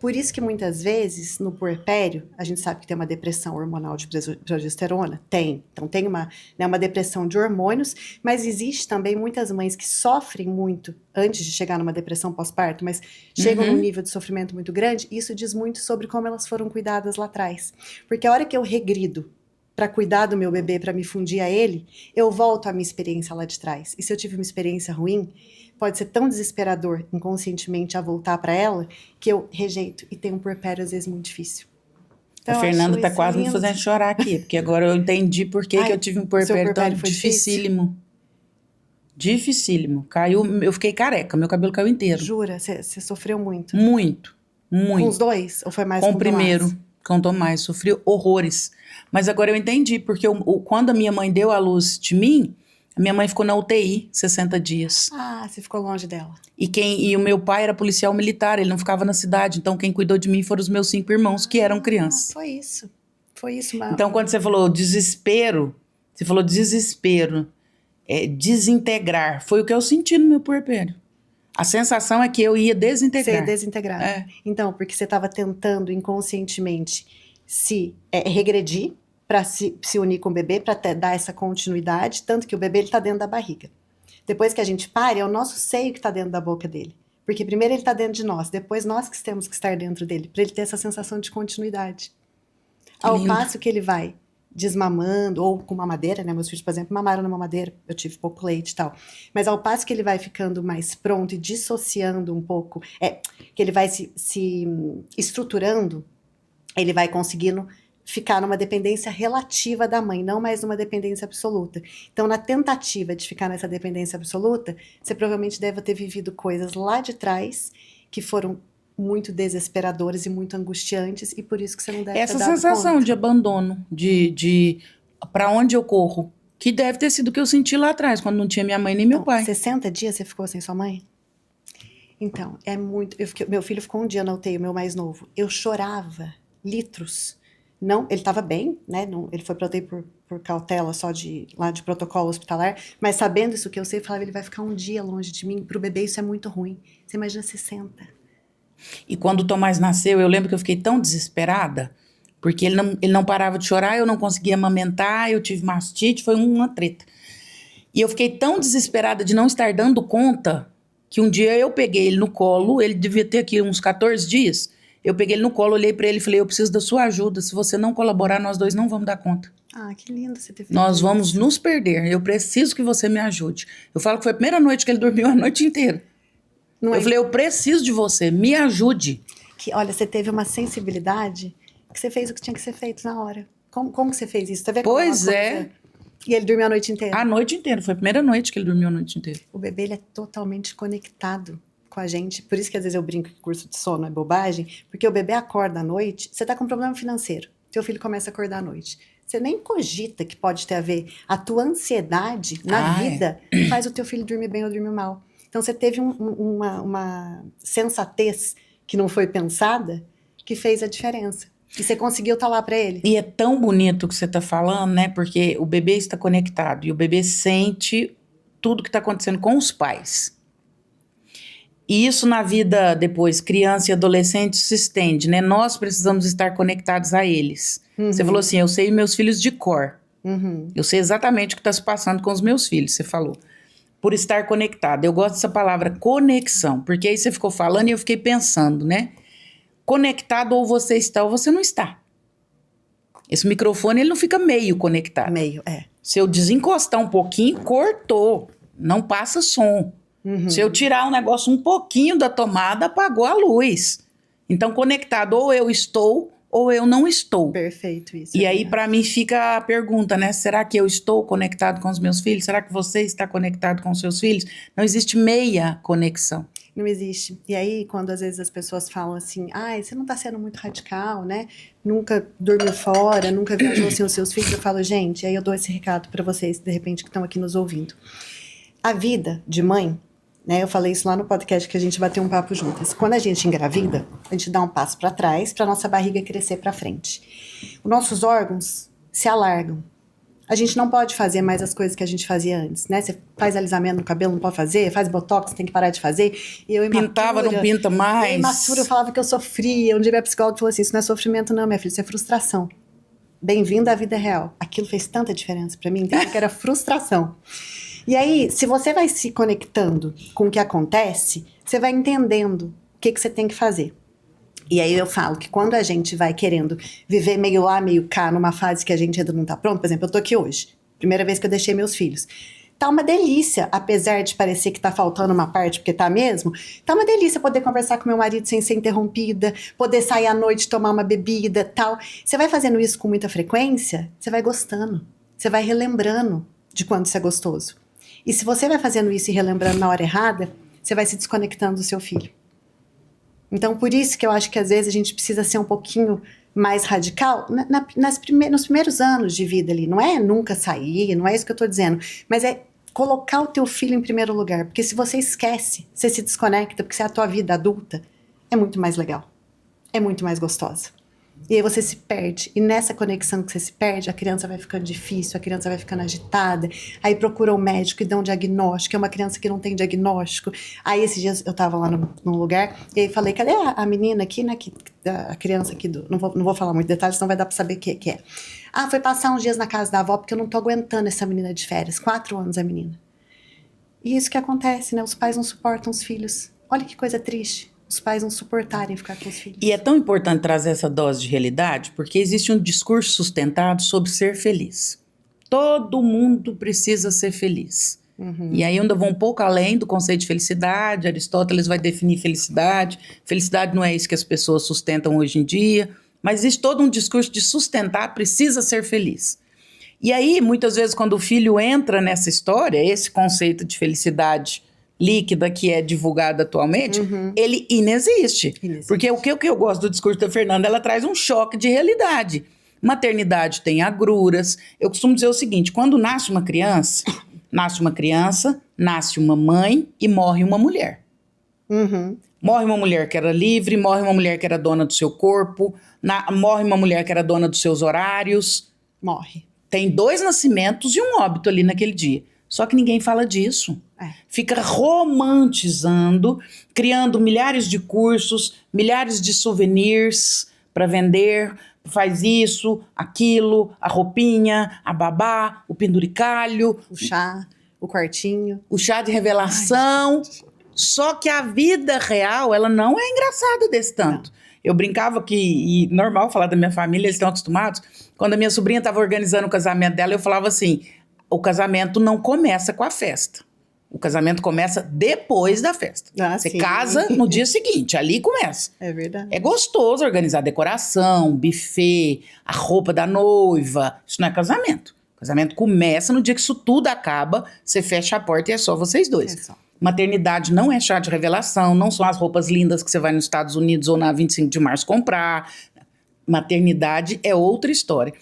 Por isso que muitas vezes, no puerpério, a gente sabe que tem uma depressão hormonal de progesterona? Tem. Então tem uma depressão de hormônios, mas existe também muitas mães que sofrem muito antes de chegar numa depressão pós-parto, mas chegam num nível de sofrimento muito grande, e isso diz muito sobre como elas foram cuidadas lá atrás. Porque a hora que eu regrido para cuidar do meu bebê, para me fundir a ele, eu volto à minha experiência lá de trás. E se eu tive uma experiência ruim, pode ser tão desesperador, inconscientemente, a voltar para ela, que eu rejeito e tenho um puerpério, às vezes, muito difícil. Então, a Fernanda tá quase me fazendo chorar aqui, porque agora eu entendi por que eu tive um puerpério tão dificílimo. Dificílimo. Caiu, eu fiquei careca, meu cabelo caiu inteiro. Jura? Você sofreu muito? Muito. Com os dois? Ou foi mais com o primeiro? Tomás? Com o Tomás. Sofri horrores. Mas agora eu entendi, porque quando a minha mãe deu a luz de mim, a minha mãe ficou na UTI 60 dias. Ah, você ficou longe dela. E o meu pai era policial militar, ele não ficava na cidade. Então, quem cuidou de mim foram os meus 5 irmãos, que eram crianças. Foi isso. Foi isso, Mal. Então, quando você falou desespero, desintegrar. Foi o que eu senti no meu puerpério. A sensação é que eu ia desintegrar. Você ia desintegrar. É. Então, porque você estava tentando inconscientemente regredir para se unir com o bebê, para dar essa continuidade, tanto que o bebê está dentro da barriga. Depois que a gente para, é o nosso seio que está dentro da boca dele. Porque primeiro ele está dentro de nós, depois nós que temos que estar dentro dele, para ele ter essa sensação de continuidade. Ao passo que ele vai desmamando, ou com mamadeira, né? Meus filhos, por exemplo, mamaram na mamadeira, eu tive pouco leite e tal. Mas ao passo que ele vai ficando mais pronto e dissociando um pouco, que ele vai se estruturando, ele vai conseguindo ficar numa dependência relativa da mãe, não mais numa dependência absoluta. Então, na tentativa de ficar nessa dependência absoluta, você provavelmente deve ter vivido coisas lá de trás que foram muito desesperadoras e muito angustiantes, e por isso que você não deve ter dado sensação conta. de abandono, de para onde eu corro, que deve ter sido o que eu senti lá atrás, quando não tinha minha mãe nem meu pai. 60 dias você ficou sem sua mãe? Então, é muito... meu filho ficou um dia na UTI, o meu mais novo. Eu chorava litros. Não, ele estava bem, né? Não, ele foi para UTI por cautela só lá de protocolo hospitalar, mas sabendo isso que eu sei, eu falava, ele vai ficar um dia longe de mim. Para o bebê isso é muito ruim. Você imagina 60. E quando o Tomás nasceu, eu lembro que eu fiquei tão desesperada, porque ele não parava de chorar, eu não conseguia amamentar, eu tive mastite, foi uma treta. E eu fiquei tão desesperada de não estar dando conta, que um dia eu peguei ele no colo, ele devia ter aqui uns 14 dias, eu peguei ele no colo, olhei pra ele e falei, eu preciso da sua ajuda, se você não colaborar, nós dois não vamos dar conta. Ah, que lindo você ter feito Nós isso. vamos nos perder, eu preciso que você me ajude. Eu falo que foi a primeira noite que ele dormiu a noite inteira. Eu falei, eu preciso de você, me ajude. Olha, você teve uma sensibilidade que você fez o que tinha que ser feito na hora. Como que você fez isso? Tá vendo? Pois é. E ele dormiu a noite inteira? A noite inteira, foi a primeira noite que ele dormiu a noite inteira. O bebê, ele é totalmente conectado com a gente. Por isso que às vezes eu brinco que curso de sono é bobagem, porque o bebê acorda à noite, você tá com um problema financeiro, teu filho começa a acordar à noite. Você nem cogita que pode ter a ver. A tua ansiedade na vida faz o teu filho dormir bem ou dormir mal. Então você teve uma sensatez que não foi pensada, que fez a diferença. E você conseguiu estar lá para ele. E é tão bonito o que você está falando, né? Porque o bebê está conectado e o bebê sente tudo que está acontecendo com os pais. E isso na vida depois, criança e adolescente, se estende, né? Nós precisamos estar conectados a eles. Você falou assim, eu sei meus filhos de cor. Eu sei exatamente o que está se passando com os meus filhos, você falou. Por estar conectado. Eu gosto dessa palavra conexão, porque aí você ficou falando e eu fiquei pensando, né? Conectado ou você está ou você não está. Esse microfone, ele não fica meio conectado. Meio, Se eu desencostar um pouquinho, cortou. Não passa som. Se eu tirar um negócio um pouquinho da tomada, apagou a luz. Então, conectado ou eu estou ou eu não estou. Perfeito isso. E aí, para mim, fica a pergunta, né? Será que eu estou conectado com os meus filhos? Será que você está conectado com os seus filhos? Não existe meia conexão. Não existe. E aí, quando às vezes as pessoas falam assim, você não está sendo muito radical, né? Nunca dormiu fora, nunca viajou sem os seus filhos. Eu falo, gente, aí eu dou esse recado para vocês, de repente, que estão aqui nos ouvindo. A vida de mãe, né? Eu falei isso lá no podcast que a gente bateu um papo juntas. Quando a gente engravida, a gente dá um passo para trás para nossa barriga crescer para frente. Os nossos órgãos se alargam. A gente não pode fazer mais as coisas que a gente fazia antes, né? Você faz alisamento no cabelo, não pode fazer, faz botox, tem que parar de fazer. E eu Pintava, não pinta mais. Eu imatura, eu falava que eu sofria. Um dia minha psicóloga falou assim, isso não é sofrimento não, minha filha, isso é frustração. Bem-vindo à vida real. Aquilo fez tanta diferença pra mim, entendeu? Que era frustração. E aí, se você vai se conectando com o que acontece, você vai entendendo o que você tem que fazer. E aí eu falo que quando a gente vai querendo viver meio lá, meio cá, numa fase que a gente ainda não tá pronto, por exemplo, eu tô aqui hoje, primeira vez que eu deixei meus filhos. Tá uma delícia, apesar de parecer que tá faltando uma parte, porque tá mesmo, tá uma delícia poder conversar com meu marido sem ser interrompida, poder sair à noite, tomar uma bebida, tal. Você vai fazendo isso com muita frequência, você vai gostando, você vai relembrando de quando isso é gostoso. E se você vai fazendo isso e relembrando na hora errada, você vai se desconectando do seu filho. Então, por isso que eu acho que às vezes a gente precisa ser um pouquinho mais radical nos primeiros anos de vida ali. Não é nunca sair, não é isso que eu tô dizendo. Mas é colocar o teu filho em primeiro lugar. Porque se você esquece, você se desconecta, porque se é a tua vida adulta, é muito mais legal. É muito mais gostosa. E aí você se perde. E nessa conexão que você se perde, a criança vai ficando difícil, a criança vai ficando agitada. Aí procura um médico e dá um diagnóstico. É uma criança que não tem diagnóstico. Aí esses dias eu tava lá num lugar e aí falei, cadê a menina aqui, né? A criança aqui do... Não vou falar muito detalhes, senão vai dar pra saber o que é. Ah, foi passar uns dias na casa da avó porque eu não tô aguentando essa menina de férias. 4 anos a menina. E isso que acontece, né? Os pais não suportam os filhos. Olha que coisa triste. Os pais não suportarem ficar com os filhos. E é tão importante trazer essa dose de realidade, porque existe um discurso sustentado sobre ser feliz. Todo mundo precisa ser feliz. Uhum. E aí ainda vou um pouco além do conceito de felicidade. Aristóteles vai definir felicidade. Felicidade não é isso que as pessoas sustentam hoje em dia, mas existe todo um discurso de sustentar, precisa ser feliz. E aí, muitas vezes, quando o filho entra nessa história, esse conceito de felicidade líquida que é divulgada atualmente, ele inexiste. Porque o que eu gosto do discurso da Fernanda, ela traz um choque de realidade. Maternidade tem agruras. Eu costumo dizer o seguinte, quando nasce uma criança, nasce uma mãe e morre uma mulher. Morre uma mulher que era livre, morre uma mulher que era dona do seu corpo, morre uma mulher que era dona dos seus horários. Morre. Tem 2 nascimentos e um óbito ali naquele dia. Só que ninguém fala disso. Fica romantizando, criando milhares de cursos, milhares de souvenirs para vender. Faz isso, aquilo, a roupinha, a babá, o penduricalho. O chá, o quartinho. O chá de revelação. Só que a vida real, ela não é engraçada desse tanto. Não. Eu brincava que, e normal falar da minha família, eles estão acostumados. Quando a minha sobrinha estava organizando o casamento dela, eu falava assim, o casamento não começa com a festa. O casamento começa depois da festa. Você casa no dia seguinte, ali começa. É verdade. É gostoso organizar a decoração, buffet, a roupa da noiva. Isso não é casamento. O casamento começa no dia que isso tudo acaba, você fecha a porta e é só vocês dois. É só. Maternidade não é chá de revelação, não são as roupas lindas que você vai nos Estados Unidos ou na 25 de março comprar. Maternidade é outra história.